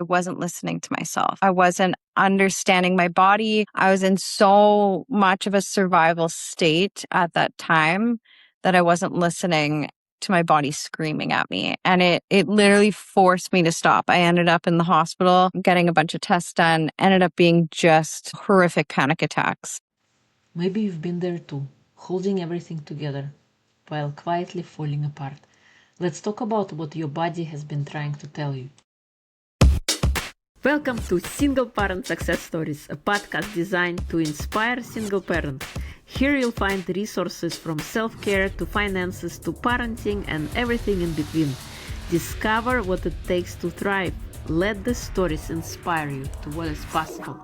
I wasn't listening to myself. I wasn't understanding my body. I was in so much of a survival state at that time that I wasn't listening to my body screaming at me. And it literally forced me to stop. I ended up in the hospital getting a bunch of tests done, ended up being just horrific panic attacks. Maybe you've been there too, holding everything together while quietly falling apart. Let's talk about what your body has been trying to tell you. Welcome to Single Parent Success Stories, a podcast designed to inspire single parents. Here you'll find resources from self-care to finances to parenting and everything in between. Discover what it takes to thrive. Let the stories inspire you to what is possible.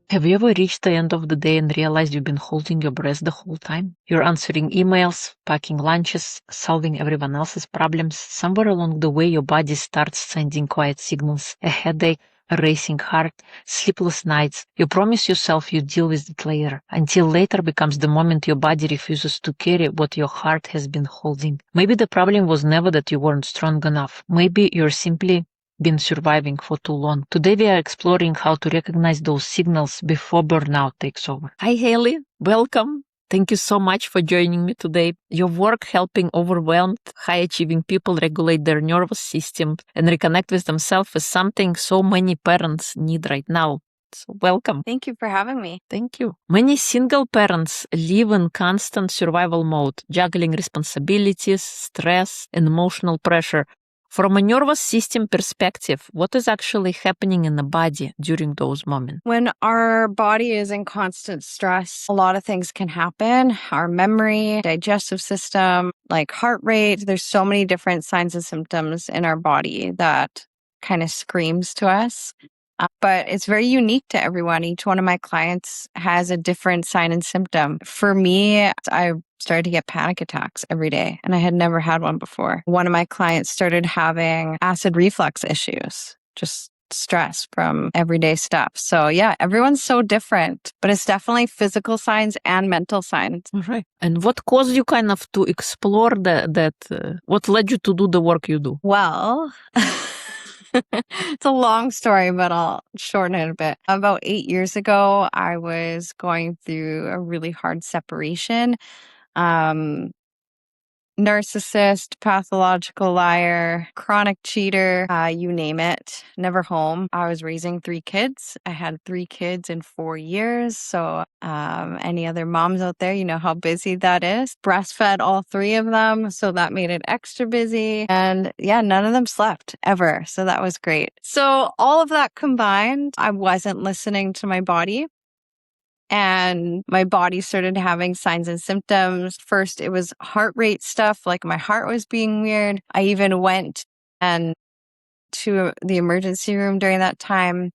Have you ever reached the end of the day and realized you've been holding your breath the whole time? You're answering emails, packing lunches, solving everyone else's problems. Somewhere along the way, your body starts sending quiet signals, a headache, a racing heart, sleepless nights. You promise yourself you deal with it later, until later becomes the moment your body refuses to carry what your heart has been holding. Maybe the problem was never that you weren't strong enough. Maybe you're simply been surviving for too long. Today we are exploring how to recognize those signals before burnout takes over. Hi Hailey, welcome. Thank you so much for joining me today. Your work helping overwhelmed, high-achieving people regulate their nervous system and reconnect with themselves is something so many parents need right now. So welcome. Thank you for having me. Thank you. Many single parents live in constant survival mode, juggling responsibilities, stress, and emotional pressure. From a nervous system perspective, what is actually happening in the body during those moments? When our body is in constant stress, a lot of things can happen. Our memory, digestive system, like heart rate, there's so many different signs and symptoms in our body that kind of screams to us. But it's very unique to everyone. Each one of my clients has a different sign and symptom. For me, I started to get panic attacks every day, and I had never had one before. One of my clients started having acid reflux issues, just stress from everyday stuff. So yeah, everyone's so different, but it's definitely physical signs and mental signs. Right. And what caused you kind of to explore what led you to do the work you do? Well, it's a long story, but I'll shorten it a bit. About 8 years ago, I was going through a really hard separation. Narcissist, pathological liar, chronic cheater, you name it, never home. I was raising 3 kids. I had 3 kids in 4 years. So any other moms out there, you know how busy that is. Breastfed all 3 of them. So that made it extra busy. And yeah, none of them slept ever. So that was great. So all of that combined, I wasn't listening to my body. And my body started having signs and symptoms. First, it was heart rate stuff, like my heart was being weird. I even went to the emergency room during that time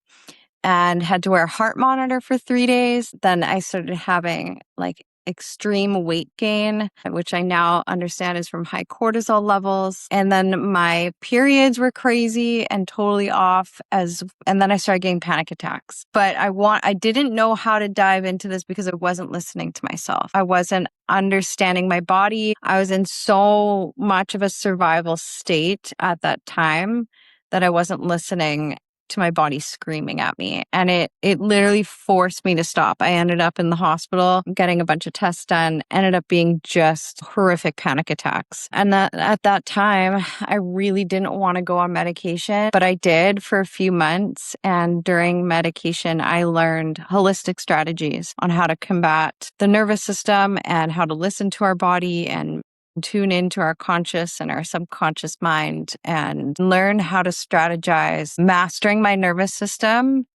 and had to wear a heart monitor for 3 days. Then I started having like extreme weight gain, which I now understand is from high cortisol levels. And then my periods were crazy and totally off and then I started getting panic attacks. But I didn't know how to dive into this because I wasn't listening to myself. I wasn't understanding my body. I was in so much of a survival state at that time that I wasn't listening to my body screaming at me. And it literally forced me to stop. I ended up in the hospital getting a bunch of tests done, ended up being just horrific panic attacks. And that at that time, I really didn't want to go on medication, but I did for a few months. And during medication, I learned holistic strategies on how to combat the nervous system and how to listen to our body and tune into our conscious and our subconscious mind and learn how to strategize, mastering my nervous system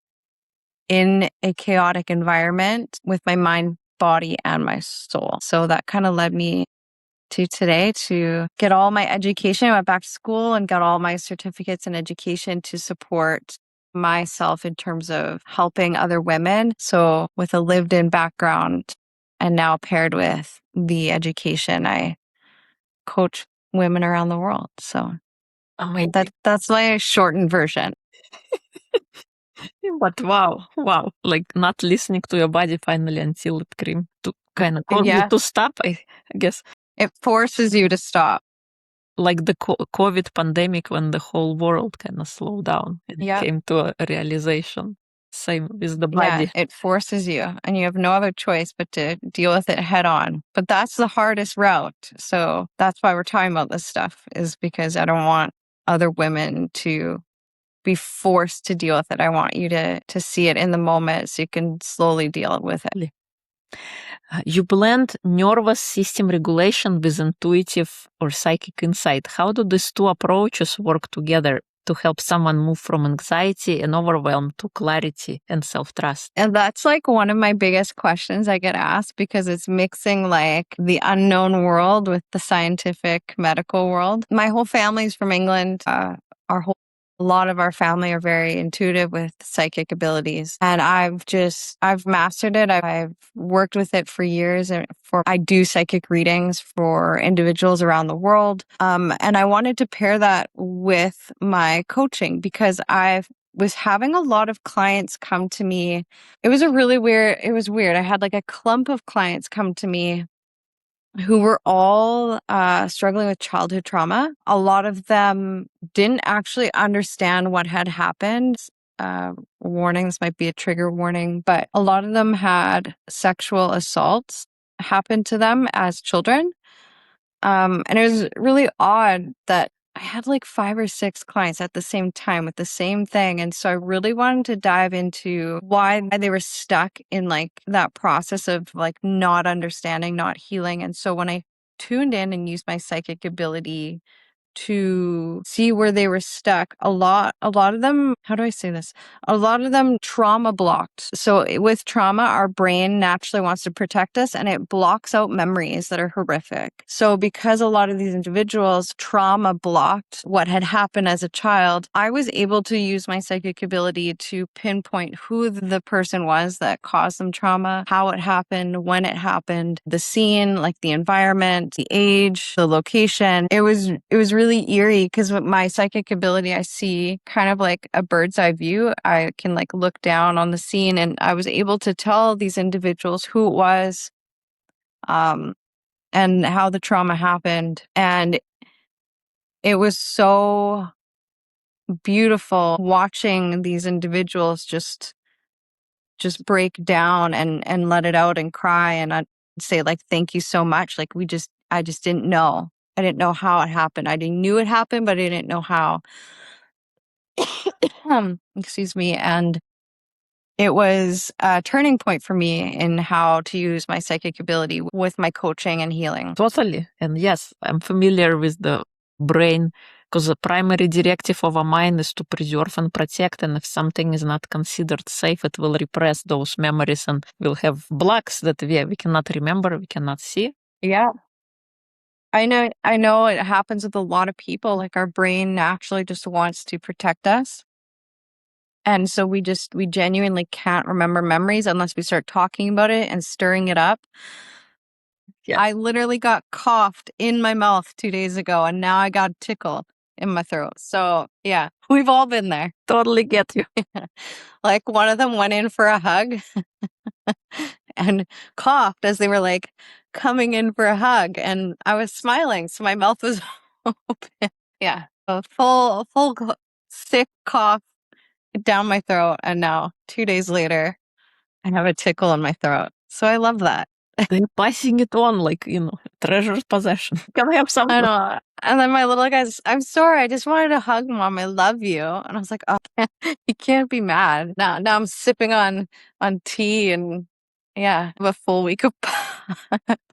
in a chaotic environment with my mind, body, and my soul. So that kind of led me to today to get all my education. I went back to school and got all my certificates in education to support myself in terms of helping other women. So with a lived-in background and now paired with the education, I coach women around the world. So that's my shortened version. But wow, like not listening to your body finally until it kind of cause you to stop, I guess. It forces you to stop. Like the COVID pandemic, when the whole world kind of slowed down and came to a realization. Same with the body. Yeah, it forces you, and you have no other choice but to deal with it head on. But that's the hardest route. So that's why we're talking about this stuff, is because I don't want other women to be forced to deal with it. I want you to see it in the moment so you can slowly deal with it. You blend nervous system regulation with intuitive or psychic insight. How do these two approaches work together to help someone move from anxiety and overwhelm to clarity and self-trust? And that's like one of my biggest questions I get asked, because it's mixing like the unknown world with the scientific medical world. My whole family's from England. A lot of our family are very intuitive with psychic abilities, and I've mastered it. I've worked with it for years, and I do psychic readings for individuals around the world. And I wanted to pair that with my coaching, because I was having a lot of clients come to me. It was weird. I had like a clump of clients come to me who were all struggling with childhood trauma. A lot of them didn't actually understand what had happened. Warning, this might be a trigger warning, but a lot of them had sexual assaults happen to them as children. And it was really odd that I had like 5 or 6 clients at the same time with the same thing. And so I really wanted to dive into why they were stuck in like that process of like not understanding, not healing. And so when I tuned in and used my psychic ability to see where they were stuck, a lot of them, how do I say this? A lot of them trauma blocked. So with trauma, our brain naturally wants to protect us, and it blocks out memories that are horrific. So because a lot of these individuals trauma blocked what had happened as a child, I was able to use my psychic ability to pinpoint who the person was that caused them trauma, how it happened, when it happened, the scene, like the environment, the age, the location. It was really eerie, because with my psychic ability, I see kind of like a bird's eye view. I can like look down on the scene, and I was able to tell these individuals who it was, and how the trauma happened. And it was so beautiful watching these individuals just break down and let it out and cry, and I'd say like, thank you so much. Like I just didn't know. I didn't know how it happened. I knew it happened, but I didn't know how. Excuse me. And it was a turning point for me in how to use my psychic ability with my coaching and healing. Totally. And yes, I'm familiar with the brain, because the primary directive of a mind is to preserve and protect. And if something is not considered safe, it will repress those memories and will have blocks that we cannot remember, we cannot see. Yeah. I know it happens with a lot of people. Like our brain naturally just wants to protect us. And so we genuinely can't remember memories unless we start talking about it and stirring it up. Yeah. I literally got coughed in my mouth 2 days ago, and now I got a tickle in my throat. So yeah, we've all been there. Totally get you. Like one of them went in for a hug and coughed as they were like coming in for a hug, and I was smiling, so my mouth was open. Yeah, a full sick cough down my throat, and now 2 days later, I have a tickle in my throat. So I love that. They're passing it on like, treasured possession. Can I have some? I know. And then my little guy's, I'm sorry, I just wanted to hug Mom. I love you. And I was like, oh, you can't be mad. Now I'm sipping on tea, and yeah, I have a full week of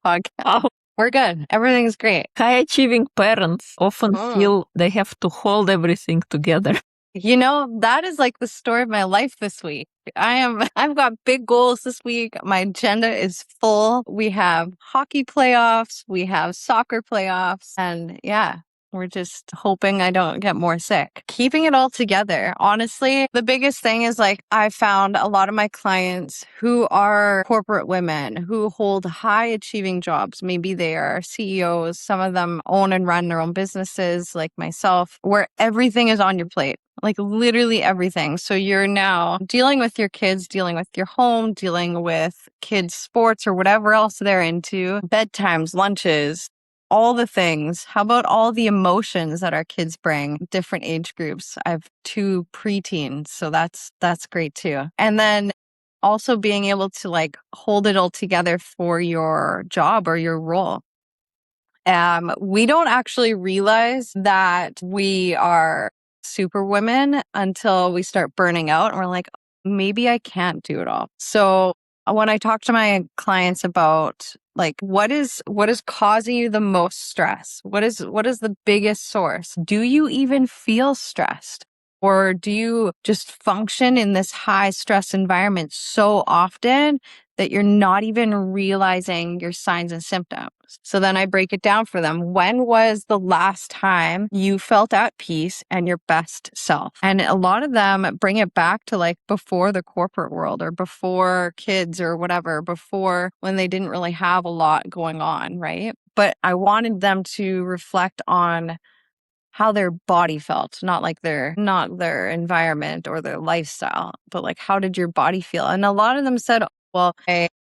podcast. Oh. We're good. Everything's great. High achieving parents often feel they have to hold everything together. That is like the story of my life this week. I've got big goals this week. My agenda is full. We have hockey playoffs, we have soccer playoffs, and yeah, We're just hoping I don't get more sick. Keeping it all together. Honestly, the biggest thing is like I found a lot of my clients who are corporate women who hold high achieving jobs. Maybe they are CEOs. Some of them own and run their own businesses like myself, where everything is on your plate. Like literally everything. So you're now dealing with your kids, dealing with your home, dealing with kids' sports or whatever else they're into, bedtimes, lunches, all the things. How about all the emotions that our kids bring, different age groups? I have 2 preteens, so that's great too. And then also being able to like hold it all together for your job or your role. We don't actually realize that we are superwomen until we start burning out and we're like, maybe I can't do it all. So when I talk to my clients about like what is causing you the most stress? What is the biggest source? Do you even feel stressed? Or do you just function in this high stress environment so often that you're not even realizing your signs and symptoms? So then I break it down for them. When was the last time you felt at peace and your best self? And a lot of them bring it back to like before the corporate world or before kids or whatever, before when they didn't really have a lot going on, right? But I wanted them to reflect on how their body felt, not their environment or their lifestyle, but like how did your body feel? And a lot of them said, well,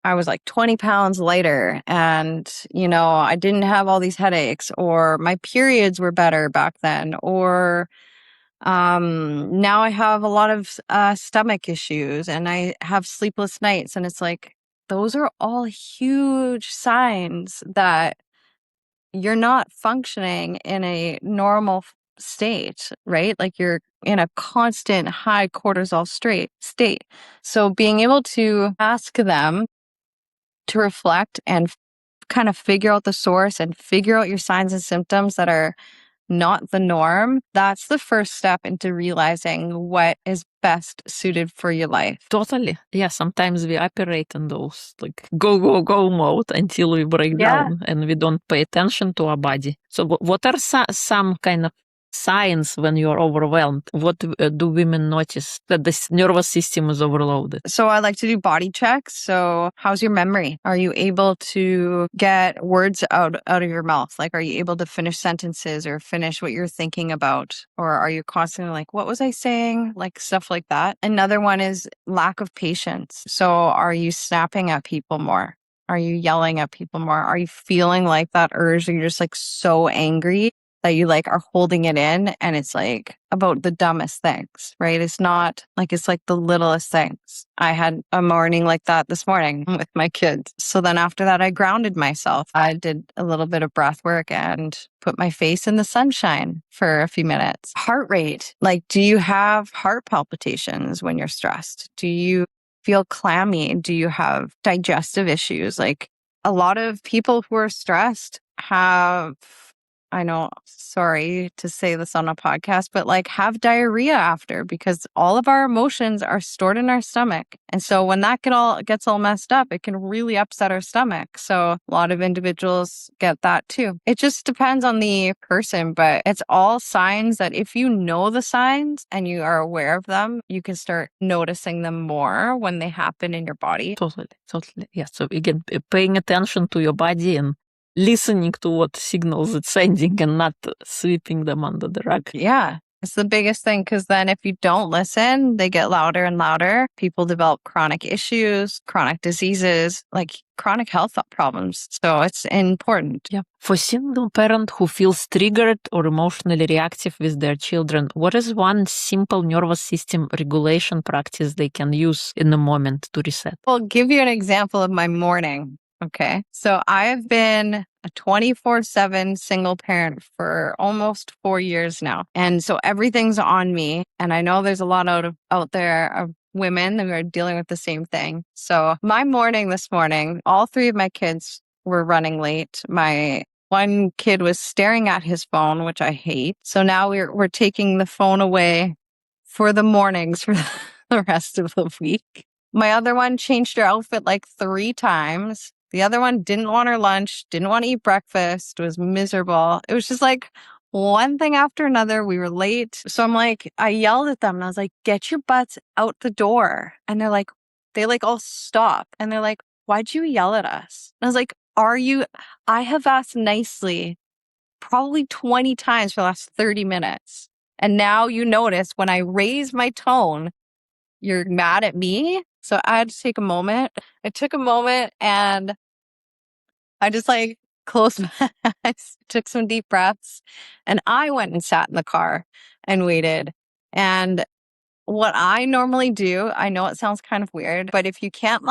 I was like 20 pounds lighter and, I didn't have all these headaches, or my periods were better back then, or now I have a lot of stomach issues and I have sleepless nights. And it's like, those are all huge signs that you're not functioning in a normal state, right? Like you're in a constant high cortisol state. So being able to ask them to reflect and kind of figure out the source and figure out your signs and symptoms that are not the norm, that's the first step into realizing what is best suited for your life. Totally. Yeah, sometimes we operate in those like go, go, go mode until we break Yeah. down and we don't pay attention to our body. So what are some kind of signs when you're overwhelmed? What do women notice that the nervous system is overloaded? So I like to do body checks. So how's your memory? Are you able to get words out of your mouth? Like, are you able to finish sentences or finish what you're thinking about? Or are you constantly like, what was I saying? Like stuff like that. Another one is lack of patience. So are you snapping at people more? Are you yelling at people more? Are you feeling like that urge that you're just like so angry that you like are holding it in, and it's like about the dumbest things, right? It's not like, it's like the littlest things. I had a morning like that this morning with my kids. So then after that, I grounded myself. I did a little bit of breath work and put my face in the sunshine for a few minutes. Heart rate. Like, do you have heart palpitations when you're stressed? Do you feel clammy? Do you have digestive issues? Like a lot of people who are stressed have, I know, sorry to say this on a podcast, but like have diarrhea after, because all of our emotions are stored in our stomach. And so when that gets all messed up, it can really upset our stomach. So a lot of individuals get that too. It just depends on the person, but it's all signs that if you know the signs and you are aware of them, you can start noticing them more when they happen in your body. Totally. Yeah. So again, paying attention to your body and listening to what signals it's sending and not sweeping them under the rug. Yeah. It's the biggest thing, because then if you don't listen, they get louder and louder. People develop chronic issues, chronic diseases, like chronic health problems. So it's important. Yeah. For single parent who feels triggered or emotionally reactive with their children, what is one simple nervous system regulation practice they can use in the moment to reset? I'll give you an example of my morning. Okay. So I have been a 24/7 single parent for almost 4 years now. And so everything's on me. And I know there's a lot out there of women who are dealing with the same thing. So my morning this morning, all 3 of my kids were running late. My one kid was staring at his phone, which I hate. So now we're taking the phone away for the mornings for the rest of the week. My other one changed her outfit like 3 times. The other one didn't want her lunch, didn't want to eat breakfast, was miserable. It was just like one thing after another. We were late. So I'm like, I yelled at them and I was like, get your butts out the door. And they all stop. And they're like, why'd you yell at us? And I was like, I have asked nicely probably 20 times for the last 30 minutes. And now you notice when I raise my tone, you're mad at me. So I had to take a moment. I took a moment and I just closed my eyes, took some deep breaths, and I went and sat in the car and waited. And what I normally do, I know it sounds kind of weird, but if you can't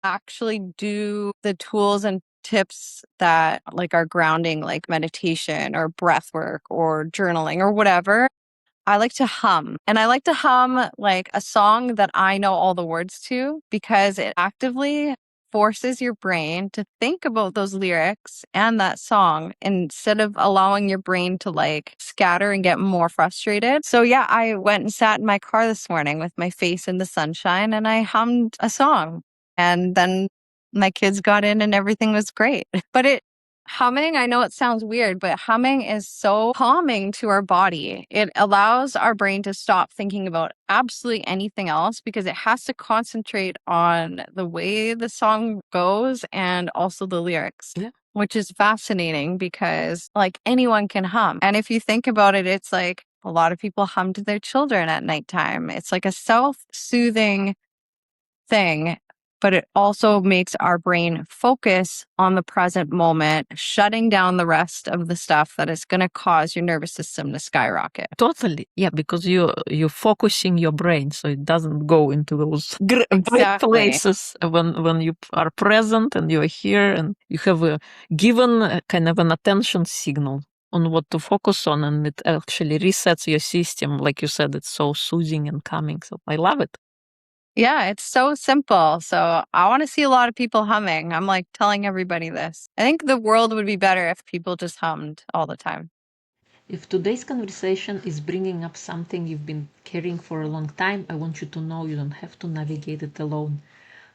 actually do the tools and tips that are grounding, like meditation or breath work or journaling or whatever, I like to hum. And I like to hum a song that I know all the words to because it actively forces your brain to think about those lyrics and that song instead of allowing your brain to scatter and get more frustrated. So yeah, I went and sat in my car this morning with my face in the sunshine and I hummed a song. And then my kids got in and everything was great. But humming, I know it sounds weird, but humming is so calming to our body. It allows our brain to stop thinking about absolutely anything else because it has to concentrate on the way the song goes and also the lyrics. Yeah. Which is fascinating because anyone can hum. And if you think about it, it's a lot of people hum to their children at nighttime. It's a self-soothing thing, but it also makes our brain focus on the present moment, shutting down the rest of the stuff that is going to cause your nervous system to skyrocket. Totally. Yeah, because you're focusing your brain so it doesn't go into those great places when you are present and you're here and you have a given kind of an attention signal on what to focus on, and it actually resets your system. Like you said, it's so soothing and calming. So I love it. Yeah, it's so simple. So I want to see a lot of people humming. I'm telling everybody this. I think the world would be better if people just hummed all the time. If today's conversation is bringing up something you've been carrying for a long time, I want you to know you don't have to navigate it alone.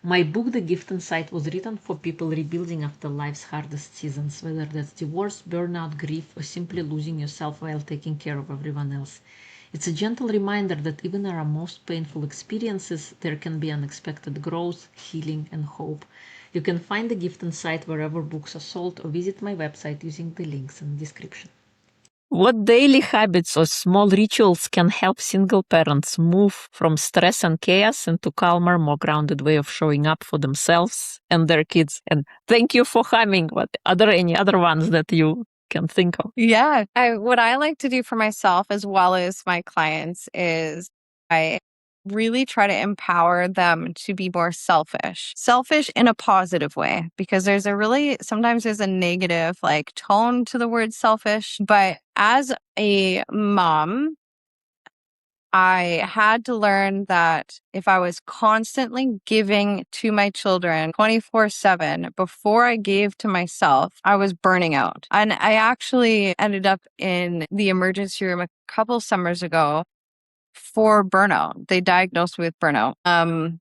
My book, The Gift Inside, was written for people rebuilding after life's hardest seasons, whether that's divorce, burnout, grief, or simply losing yourself while taking care of everyone else. It's a gentle reminder that even in our most painful experiences, there can be unexpected growth, healing, and hope. You can find The Gift Inside wherever books are sold or visit my website using the links in the description. What daily habits or small rituals can help single parents move from stress and chaos into calmer, more grounded way of showing up for themselves and their kids? And thank you for humming. What are there any other ones that you can think of? Yeah. What I like to do for myself as well as my clients is I really try to empower them to be more selfish in a positive way, because sometimes there's a negative tone to the word selfish. But as a mom, I had to learn that if I was constantly giving to my children 24/7 before I gave to myself, I was burning out. And I actually ended up in the emergency room a couple summers ago for burnout. They diagnosed me with burnout. And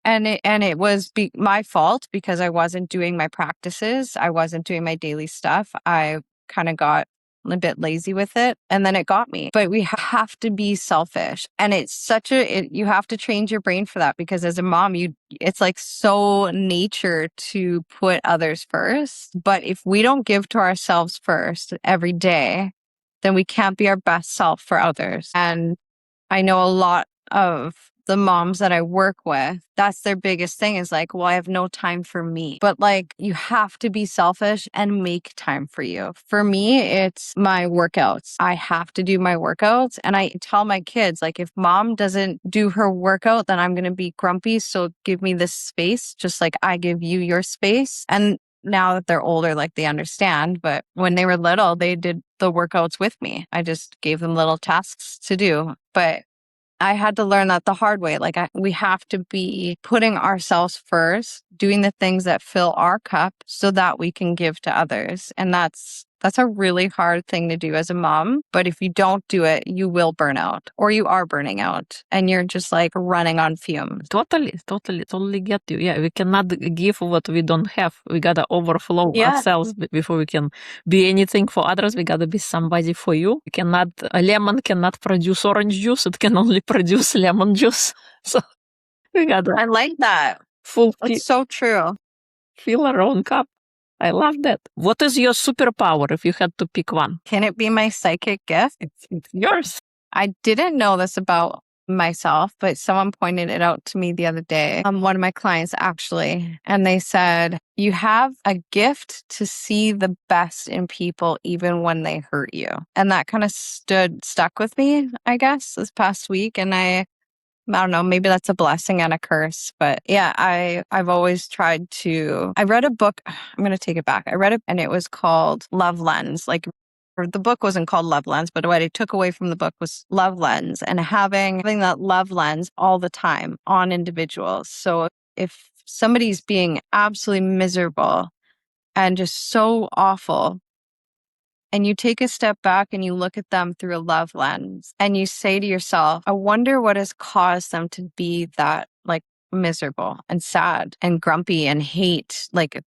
it was my fault because I wasn't doing my practices. I wasn't doing my daily stuff. I kind of got a bit lazy with it, and then it got me. But we have to be selfish, and you have to change your brain for that, because as a mom, it's so nature to put others first. But if we don't give to ourselves first every day, then we can't be our best self for others. And I know a lot of the moms that I work with, that's their biggest thing is well, I have no time for me. But you have to be selfish and make time for you. For me, it's my workouts. I have to do my workouts. And I tell my kids, if mom doesn't do her workout, then I'm going to be grumpy. So give me this space, just like I give you your space. And now that they're older, they understand. But when they were little, they did the workouts with me. I just gave them little tasks to do. But I had to learn that the hard way. We have to be putting ourselves first, doing the things that fill our cup so that we can give to others. And that's That's a really hard thing to do as a mom. But if you don't do it, you will burn out or you are burning out and you're just like running on fumes. Totally get you. Yeah, we cannot give what we don't have. We gotta overflow ourselves before we can be anything for others. We gotta be somebody for you. A lemon cannot produce orange juice. It can only produce lemon juice. So we gotta. I like that. It's so true. Fill our own cup. I love that. What is your superpower if you had to pick one? Can it be my psychic gift? It's yours. I didn't know this about myself, but someone pointed it out to me the other day. One of my clients actually, and they said, you have a gift to see the best in people even when they hurt you. And that kind of stuck with me, I guess, this past week. And I don't know, maybe that's a blessing and a curse. But yeah, I've always tried to. I read a book. I'm going to take it back. I read it and it was called Love Lens. Like, or the book wasn't called Love Lens, but what I took away from the book was Love Lens and having that love lens all the time on individuals. So if somebody's being absolutely miserable and just so awful, and you take a step back and you look at them through a love lens and you say to yourself, I wonder what has caused them to be that like miserable and sad and grumpy and hate. Like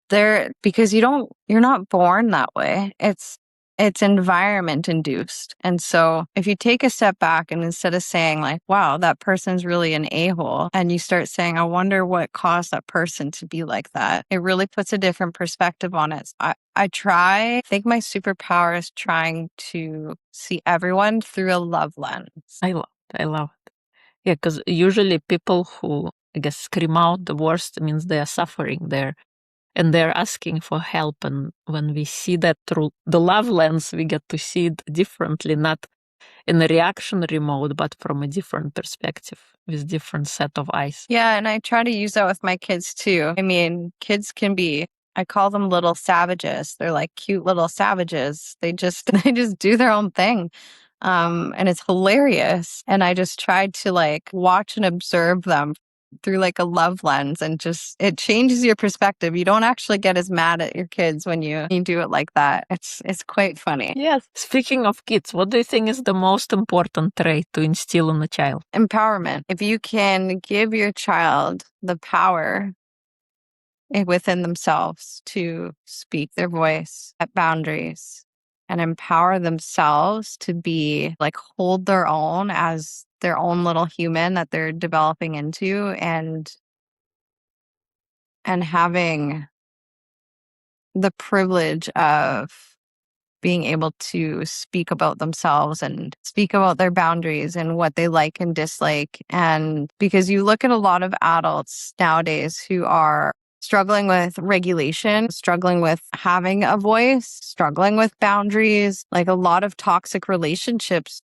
because you're not born that way. It's environment induced. And so if you take a step back and instead of saying like, wow, that person's really an a-hole, and you start saying, I wonder what caused that person to be like that, it really puts a different perspective on it. I think my superpower is trying to see everyone through a love lens. I love it. Yeah, because usually people who, I guess, scream out the worst means they are suffering there. And they're asking for help. And when we see that through the love lens, we get to see it differently, not in a reactionary mode, but from a different perspective with different set of eyes. Yeah, and I try to use that with my kids too. I mean, kids can be, I call them little savages. They're like cute little savages. They just do their own thing. And it's hilarious. And I just tried to like watch and observe them through like a love lens, and just it changes your perspective. You don't actually get as mad at your kids when you do it like that. It's quite funny. Yes. Speaking of kids, what do you think is the most important trait to instill in a child? Empowerment. If you can give your child the power within themselves to speak their voice, at boundaries, and empower themselves to be like hold their own as their own little human that they're developing into, and having the privilege of being able to speak about themselves and speak about their boundaries and what they like and dislike. And because you look at a lot of adults nowadays who are struggling with regulation, struggling with having a voice, struggling with boundaries, like a lot of toxic relationships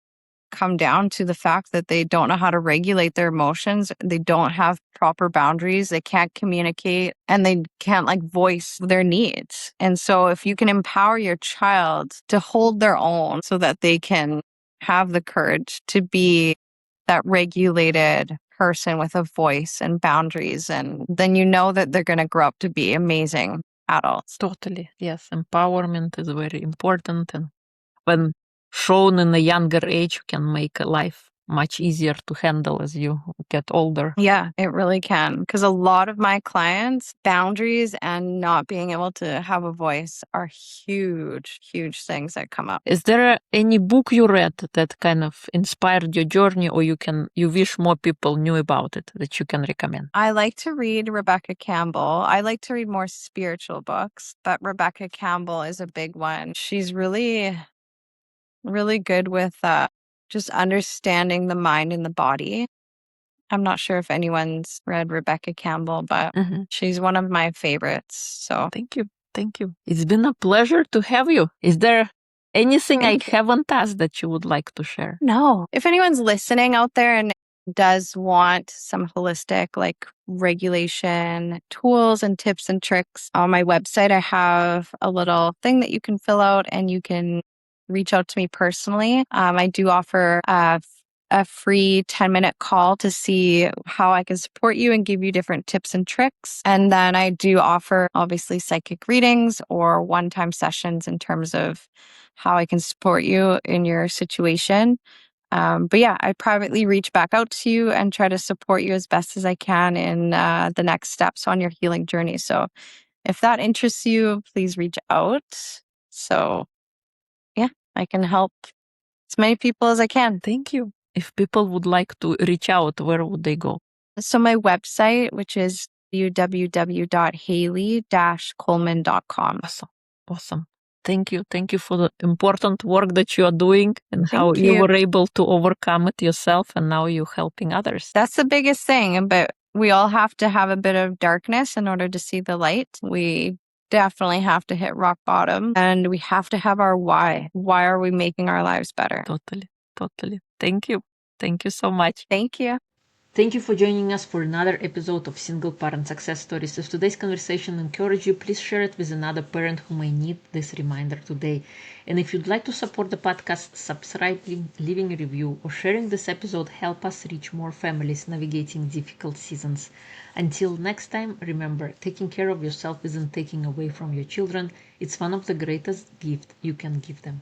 come down to the fact that they don't know how to regulate their emotions. They don't have proper boundaries. They can't communicate and they can't like voice their needs. And so if you can empower your child to hold their own so that they can have the courage to be that regulated person with a voice and boundaries, and then you know that they're going to grow up to be amazing adults. Totally. Yes. Empowerment is very important. And when shown in a younger age, you can make a life much easier to handle as you get older. Yeah, it really can. Because a lot of my clients, boundaries and not being able to have a voice are huge, huge things that come up. Is there any book you read that kind of inspired your journey, or you wish more people knew about it, that you can recommend? I like to read Rebecca Campbell. I like to read more spiritual books, but Rebecca Campbell is a big one. She's really good with just understanding the mind and the body. I'm not sure if anyone's read Rebecca Campbell, but she's one of my favorites. So thank you. It's been a pleasure to have you. Is there anything I haven't asked that you would like to share? No. If anyone's listening out there and does want some holistic like regulation tools and tips and tricks, on my website I have a little thing that you can fill out and you can reach out to me personally. I do offer a free 10-minute call to see how I can support you and give you different tips and tricks. And then I do offer obviously psychic readings or one-time sessions in terms of how I can support you in your situation. But yeah, I privately reach back out to you and try to support you as best as I can in the next steps on your healing journey. So if that interests you, please reach out. So yeah, I can help as many people as I can. Thank you. If people would like to reach out, where would they go? So my website, which is www.hailey-coleman.com. Awesome. Thank you. Thank you for the important work that you are doing and how Thank you you. were able to overcome it yourself, and now you're helping others. That's the biggest thing, but we all have to have a bit of darkness in order to see the light. We definitely have to hit rock bottom, and we have to have our why. Why are we making our lives better? Totally. Thank you. Thank you so much. Thank you. Thank you for joining us for another episode of Single Parent Success Stories. If today's conversation encouraged you, please share it with another parent who may need this reminder today. And if you'd like to support the podcast, subscribing, leaving a review, or sharing this episode help us reach more families navigating difficult seasons. Until next time, remember, taking care of yourself isn't taking away from your children. It's one of the greatest gifts you can give them.